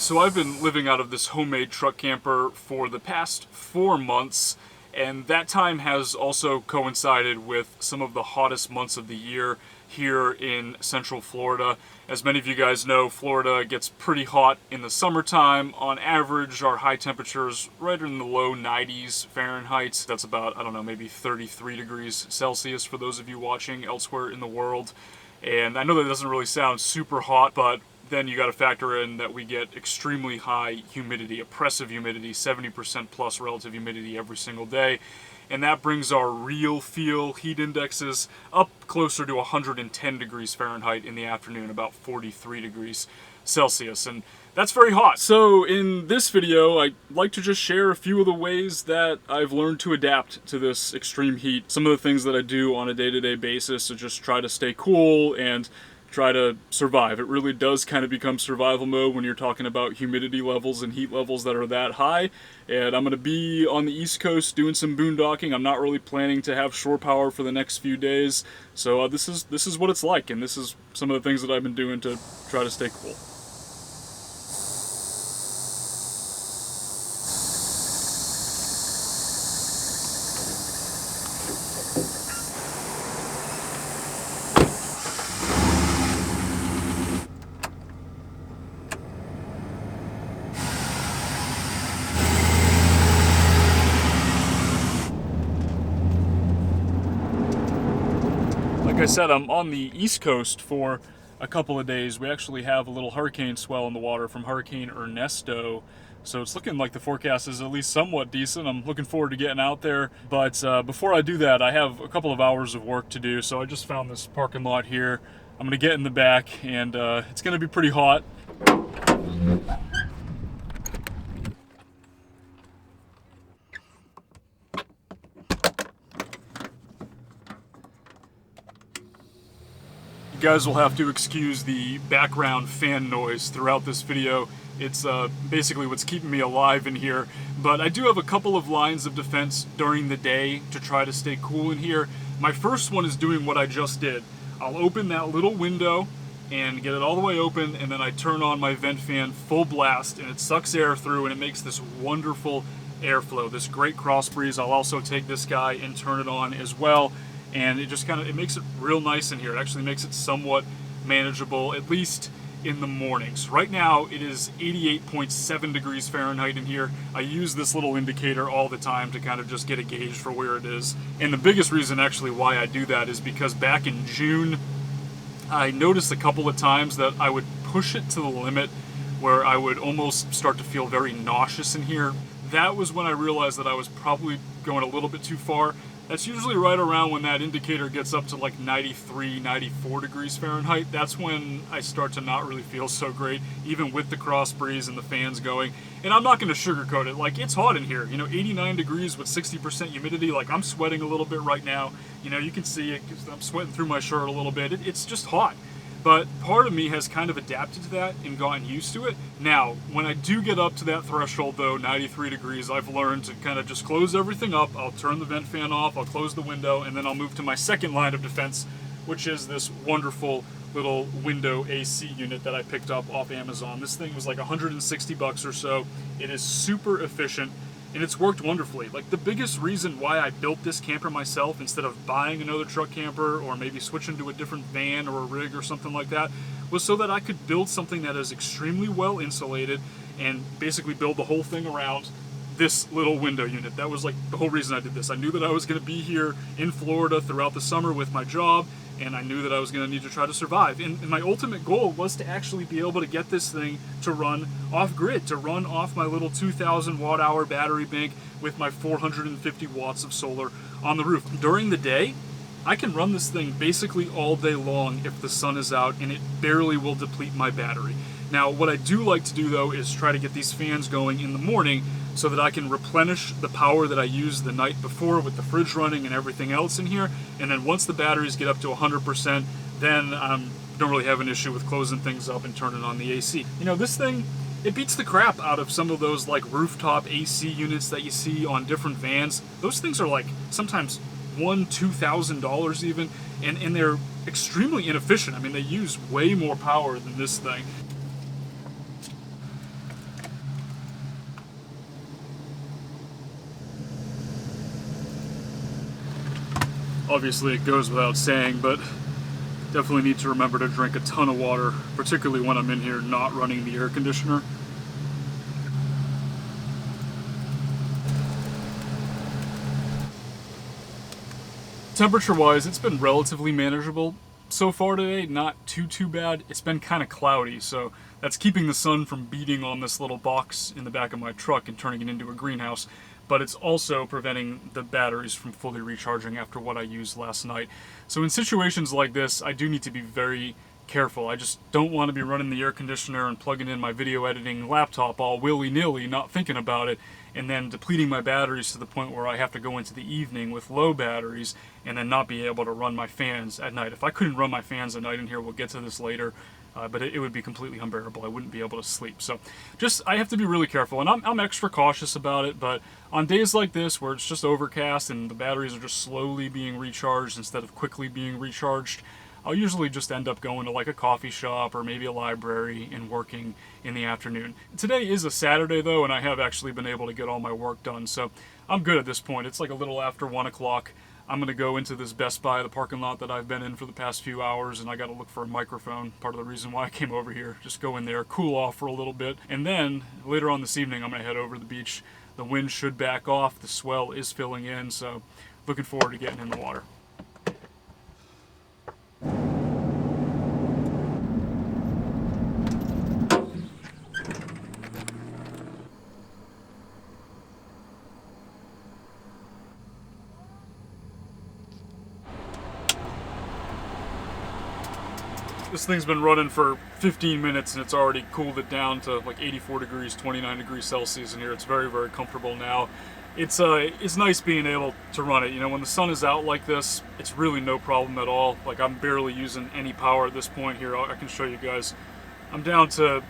So I've been living out of this homemade truck camper for the past 4 months, and that time has also coincided with some of the hottest months of the year here in Central Florida. As many of you guys know, Florida gets pretty hot in the summertime. On average, our high temperatures right in the low 90s Fahrenheit. That's about, I don't know, maybe 33 degrees Celsius for those of you watching elsewhere in the world. And I know that doesn't really sound super hot, but then you got to factor in that we get extremely high humidity, oppressive humidity, 70% plus relative humidity every single day. And that brings our real feel heat indexes up closer to 110 degrees Fahrenheit in the afternoon, about 43 degrees Celsius. And that's very hot. So in this video, I'd like to just share a few of the ways that I've learned to adapt to this extreme heat. Some of the things that I do on a day-to-day basis to just try to stay cool and try to survive. It really does kind of become survival mode when you're talking about humidity levels and heat levels that are that high. And I'm going to be on the East Coast doing some boondocking. I'm not really planning to have shore power for the next few days. So this is what it's like, and this is some of the things that I've been doing to try to stay cool. Like I said, I'm on the East Coast for a couple of days. We actually have a little hurricane swell in the water from Hurricane Ernesto. So it's looking like the forecast is at least somewhat decent. I'm looking forward to getting out there. But before I do that, I have a couple of hours of work to do. So I just found this parking lot here. I'm going to get in the back, and it's going to be pretty hot. You guys will have to excuse the background fan noise throughout this video. It's basically what's keeping me alive in here. But I do have a couple of lines of defense during the day to try to stay cool in here. My first one is doing what I just did. I'll open that little window and get it all the way open, and then I turn on my vent fan full blast, and it sucks air through, and it makes this wonderful airflow, this great cross breeze. I'll also take this guy and turn it on as well. And it just it makes it real nice in here. It actually makes it somewhat manageable, at least in the mornings. Right now, it is 88.7 degrees Fahrenheit in here. I use this little indicator all the time to kind of just get a gauge for where it is. And the biggest reason actually why I do that is because back in June, I noticed a couple of times that I would push it to the limit where I would almost start to feel very nauseous in here. That was when I realized that I was probably going a little bit too far. That's usually right around when that indicator gets up to like 93, 94 degrees Fahrenheit. That's when I start to not really feel so great, even with the cross breeze and the fans going. And I'm not going to sugarcoat it. Like, it's hot in here. You know, 89 degrees with 60% humidity. Like, I'm sweating a little bit right now. You know, you can see it because I'm sweating through my shirt a little bit. It's just hot. But part of me has kind of adapted to that and gotten used to it. Now, when I do get up to that threshold, though, 93 degrees, I've learned to kind of just close everything up. I'll turn the vent fan off, I'll close the window, and then I'll move to my second line of defense, which is this wonderful little window AC unit that I picked up off Amazon. This thing was like 160 bucks or so. It is super efficient, and it's worked wonderfully. Like, the biggest reason why I built this camper myself instead of buying another truck camper or maybe switching to a different van or a rig or something like that was so that I could build something that is extremely well insulated and basically build the whole thing around this little window unit. That was like the whole reason I did this. I knew that I was going to be here in Florida throughout the summer with my job, and I knew that I was going to need to try to survive. And my ultimate goal was to actually be able to get this thing to run off-grid, to run off my little 2,000 watt-hour battery bank with my 450 watts of solar on the roof. During the day, I can run this thing basically all day long if the sun is out, and it barely will deplete my battery. Now, what I do like to do, though, is try to get these fans going in the morning so that I can replenish the power that I used the night before with the fridge running and everything else in here. And then once the batteries get up to 100%, then I don't really have an issue with closing things up and turning on the AC. You know, this thing, it beats the crap out of some of those like rooftop AC units that you see on different vans. Those things are like sometimes $1,000-$2,000 even, and they're extremely inefficient. I mean, they use way more power than this thing. Obviously it goes without saying, but definitely need to remember to drink a ton of water, particularly when I'm in here not running the air conditioner. Temperature-wise, it's been relatively manageable so far today, not too bad. It's been kind of cloudy, so that's keeping the sun from beating on this little box in the back of my truck and turning it into a greenhouse, but it's also preventing the batteries from fully recharging after what I used last night. So in situations like this, I do need to be very careful. I just don't want to be running the air conditioner and plugging in my video editing laptop all willy-nilly, not thinking about it, and then depleting my batteries to the point where I have to go into the evening with low batteries and then not be able to run my fans at night. If I couldn't run my fans at night in here, we'll get to this later, but it would be completely unbearable. I wouldn't be able to sleep. So I have to be really careful, and I'm extra cautious about it, but on days like this where it's just overcast and the batteries are just slowly being recharged instead of quickly being recharged, I'll usually just end up going to like a coffee shop or maybe a library and working in the afternoon. Today is a Saturday though, and I have actually been able to get all my work done, so I'm good at this point. It's like a little after 1 o'clock. I'm going to go into this Best Buy, the parking lot that I've been in for the past few hours, and I got to look for a microphone. Part of the reason why I came over here. Just go in there, cool off for a little bit, and then later on this evening I'm going to head over to the beach. The wind should back off, the swell is filling in, so looking forward to getting in the water. This thing's been running for 15 minutes and it's already cooled it down to like 84 degrees, 29 degrees Celsius in here. It's very, very comfortable now. It's nice being able to run it. You know, when the sun is out like this, it's really no problem at all. Like, I'm barely using any power at this point here. I can show you guys. I'm down to,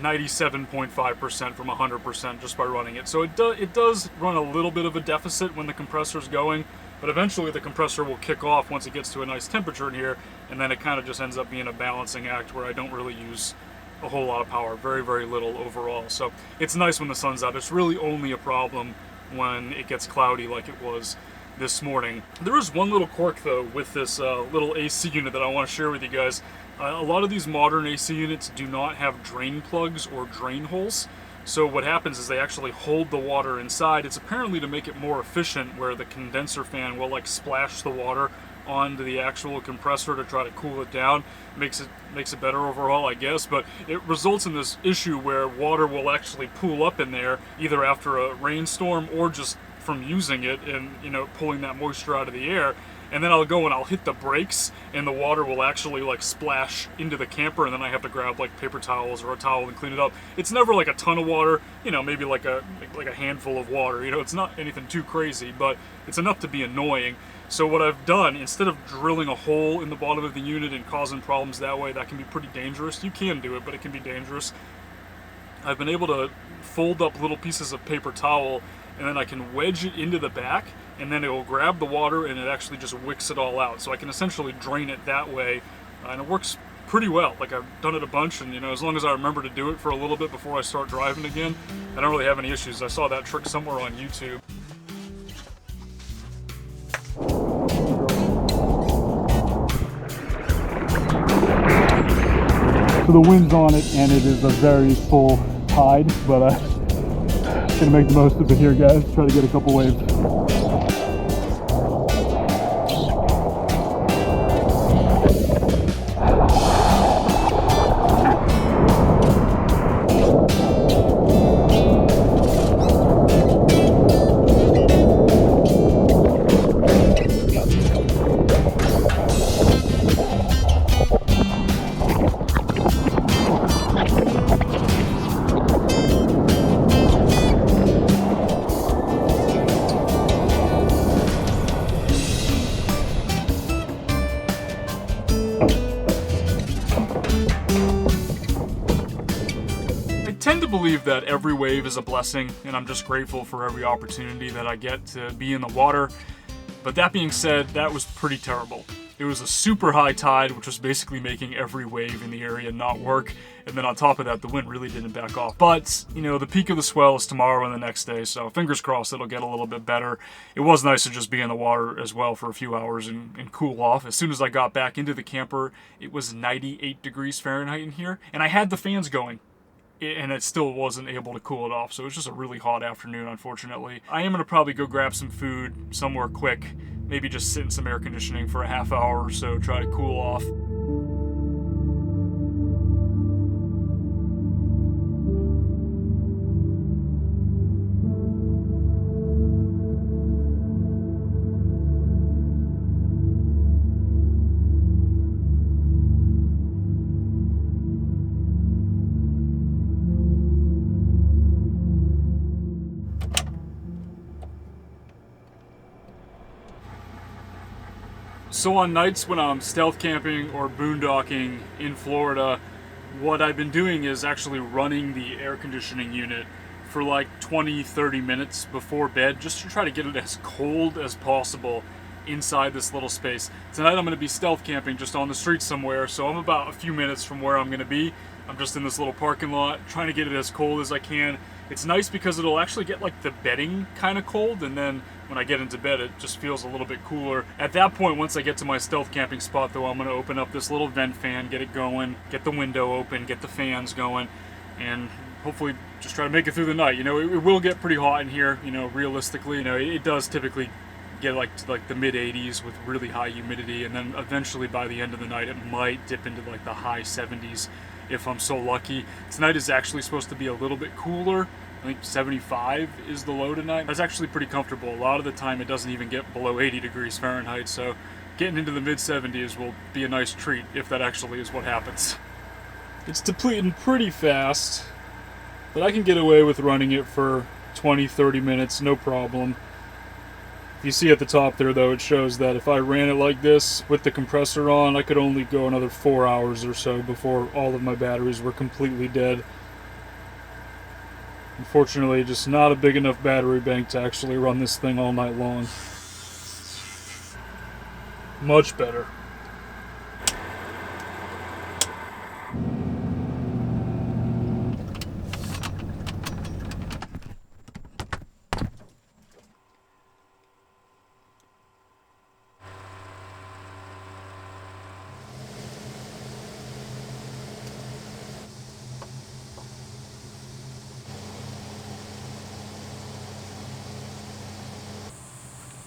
97.5% from 100% just by running it. So it does run a little bit of a deficit when the compressor's going, but eventually the compressor will kick off once it gets to a nice temperature in here, and then it kind of just ends up being a balancing act where I don't really use a whole lot of power, very, very little overall. So it's nice when the sun's out. It's really only a problem when it gets cloudy like it was this morning. There is one little quirk though with this little AC unit that I want to share with you guys. A lot of these modern AC units do not have drain plugs or drain holes. So what happens is they actually hold the water inside. It's apparently to make it more efficient, where the condenser fan will like splash the water onto the actual compressor to try to cool it down. Makes it better overall, I guess, but it results in this issue where water will actually pool up in there either after a rainstorm or just from using it and pulling that moisture out of the air. And then I'll go and I'll hit the brakes and the water will actually like splash into the camper, and then I have to grab like paper towels or a towel and clean it up. It's never like a ton of water, maybe like a handful of water. It's not anything too crazy, but it's enough to be annoying. So what I've done, instead of drilling a hole in the bottom of the unit and causing problems that way, that can be pretty dangerous. You can do it, but it can be dangerous. I've been able to fold up little pieces of paper towel, and then I can wedge it into the back, and then it will grab the water and it actually just wicks it all out. So I can essentially drain it that way, and it works pretty well. Like, I've done it a bunch, and as long as I remember to do it for a little bit before I start driving again, I don't really have any issues. I saw that trick somewhere on YouTube. So the wind's on it, and it is a very full tide, but I'm gonna make the most of it here, guys. Try to get a couple waves. I tend to believe that every wave is a blessing, and I'm just grateful for every opportunity that I get to be in the water. But that being said, that was pretty terrible. It was a super high tide, which was basically making every wave in the area not work. And then on top of that, the wind really didn't back off. But, you know, the peak of the swell is tomorrow and the next day, so fingers crossed it'll get a little bit better. It was nice to just be in the water as well for a few hours and cool off. As soon as I got back into the camper, it was 98 degrees Fahrenheit in here, and I had the fans going, and it still wasn't able to cool it off. So it was just a really hot afternoon, unfortunately. I am going to probably go grab some food somewhere quick. Maybe just sit in some air conditioning for a half hour or so, try to cool off. So on nights when I'm stealth camping or boondocking in Florida, what I've been doing is actually running the air conditioning unit for like 20-30 minutes before bed, just to try to get it as cold as possible inside this little space. Tonight I'm going to be stealth camping just on the street somewhere, so I'm about a few minutes from where I'm going to be. I'm just in this little parking lot trying to get it as cold as I can. It's nice because it'll actually get like the bedding kind of cold, and then when I get into bed it just feels a little bit cooler. At that point, once I get to my stealth camping spot though, I'm going to open up this little vent fan, get it going, get the window open, get the fans going, and hopefully just try to make it through the night. You know, it will get pretty hot in here, you know, realistically. You know, it does typically get like to like the mid 80s with really high humidity, and then eventually by the end of the night it might dip into like the high 70s if I'm so lucky. Tonight is actually supposed to be a little bit cooler. I think 75 is the low tonight. That's actually pretty comfortable. A lot of the time it doesn't even get below 80 degrees Fahrenheit, so getting into the mid 70s will be a nice treat if that actually is what happens. It's depleting pretty fast, but I can get away with running it for 20-30 minutes, no problem. You see at the top there though, it shows that if I ran it like this with the compressor on, I could only go another 4 hours or so before all of my batteries were completely dead. Unfortunately, just not a big enough battery bank to actually run this thing all night long. Much better.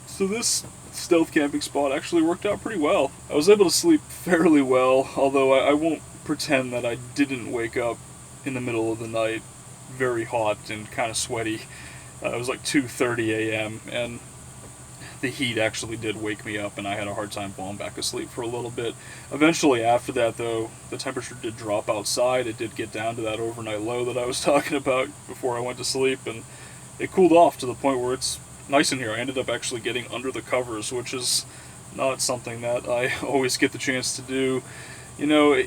So this stealth camping spot actually worked out pretty well. I was able to sleep fairly well, although I won't pretend that I didn't wake up in the middle of the night very hot and kind of sweaty. It was like 2:30 a.m. and the heat actually did wake me up, and I had a hard time falling back asleep for a little bit. Eventually after that though, the temperature did drop outside. It did get down to that overnight low that I was talking about before I went to sleep, and it cooled off to the point where it's nice in here. I ended up actually getting under the covers, which is not something that I always get the chance to do. You know,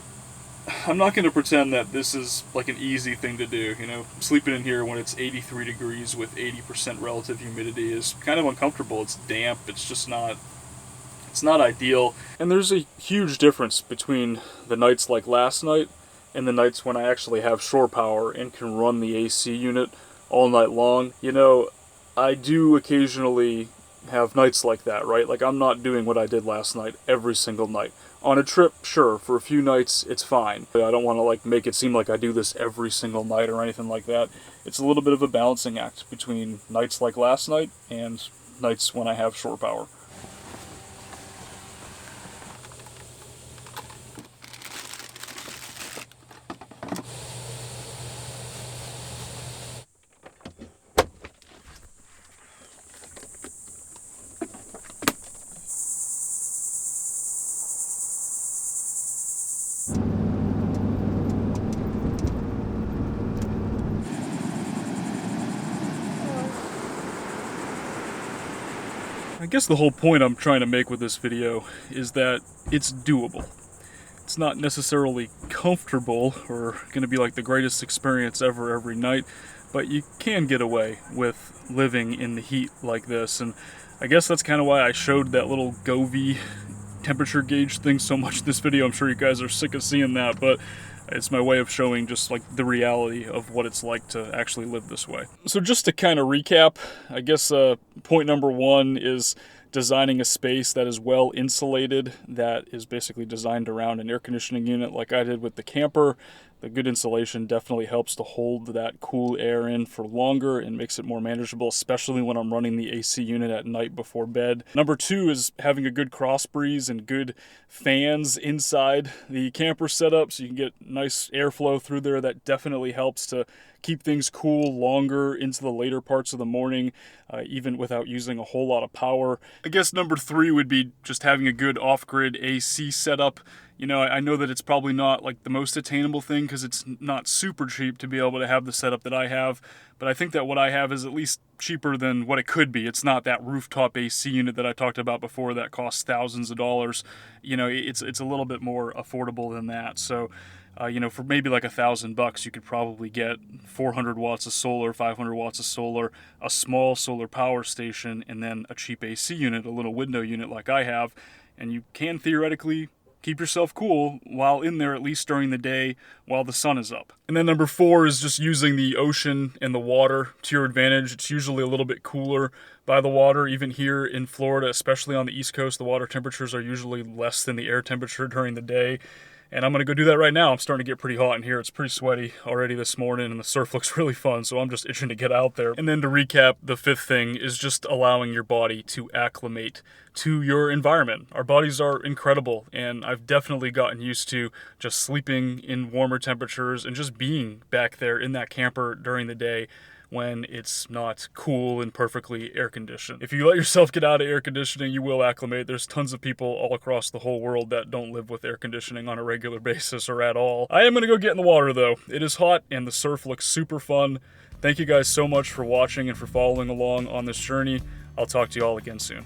I'm not going to pretend that this is like an easy thing to do. You know, sleeping in here when it's 83 degrees with 80% relative humidity is kind of uncomfortable. It's damp. It's just not, it's not ideal. And there's a huge difference between the nights like last night and the nights when I actually have shore power and can run the AC unit all night long. You know, I do occasionally have nights like that, right? Like, I'm not doing what I did last night every single night. On a trip, sure, for a few nights, it's fine. But I don't want to, like, make it seem like I do this every single night or anything like that. It's a little bit of a balancing act between nights like last night and nights when I have shore power. I guess the whole point I'm trying to make with this video is that it's doable. It's not necessarily comfortable or going to be like the greatest experience ever every night, but you can get away with living in the heat like this. And I guess that's kind of why I showed that little Govee temperature gauge thing so much in this video. I'm sure you guys are sick of seeing that, but it's my way of showing just like the reality of what it's like to actually live this way. So just to kind of recap, I guess point number one is designing a space that is well insulated, that is basically designed around an air conditioning unit like I did with the camper. The good insulation definitely helps to hold that cool air in for longer and makes it more manageable, especially when I'm running the AC unit at night before bed. Number two is having a good cross breeze and good fans inside the camper setup so you can get nice airflow through there. That definitely helps to keep things cool longer into the later parts of the morning, even without using a whole lot of power. I guess number three would be just having a good off-grid AC setup. You know, I know that it's probably not like the most attainable thing because it's not super cheap to be able to have the setup that I have, but I think that what I have is at least cheaper than what it could be. It's not that rooftop AC unit that I talked about before that costs thousands of dollars. You know, it's a little bit more affordable than that. So, you know, for maybe like $1,000, you could probably get 400 watts of solar, 500 watts of solar, a small solar power station, and then a cheap AC unit, a little window unit like I have, and you can theoretically keep yourself cool while in there, at least during the day while the sun is up. And then number four is just using the ocean and the water to your advantage. It's usually a little bit cooler by the water, even here in Florida, especially on the East Coast. The water temperatures are usually less than the air temperature during the day. And I'm going to go do that right now. I'm starting to get pretty hot in here. It's pretty sweaty already this morning, and the surf looks really fun, so I'm just itching to get out there. And then to recap, the fifth thing is just allowing your body to acclimate to your environment. Our bodies are incredible, and I've definitely gotten used to just sleeping in warmer temperatures and just being back there in that camper during the day when it's not cool and perfectly air conditioned. If you let yourself get out of air conditioning, you will acclimate. There's tons of people all across the whole world that don't live with air conditioning on a regular basis or at all. I am gonna go get in the water though. It is hot and the surf looks super fun. Thank you guys so much for watching and for following along on this journey. I'll talk to you all again soon.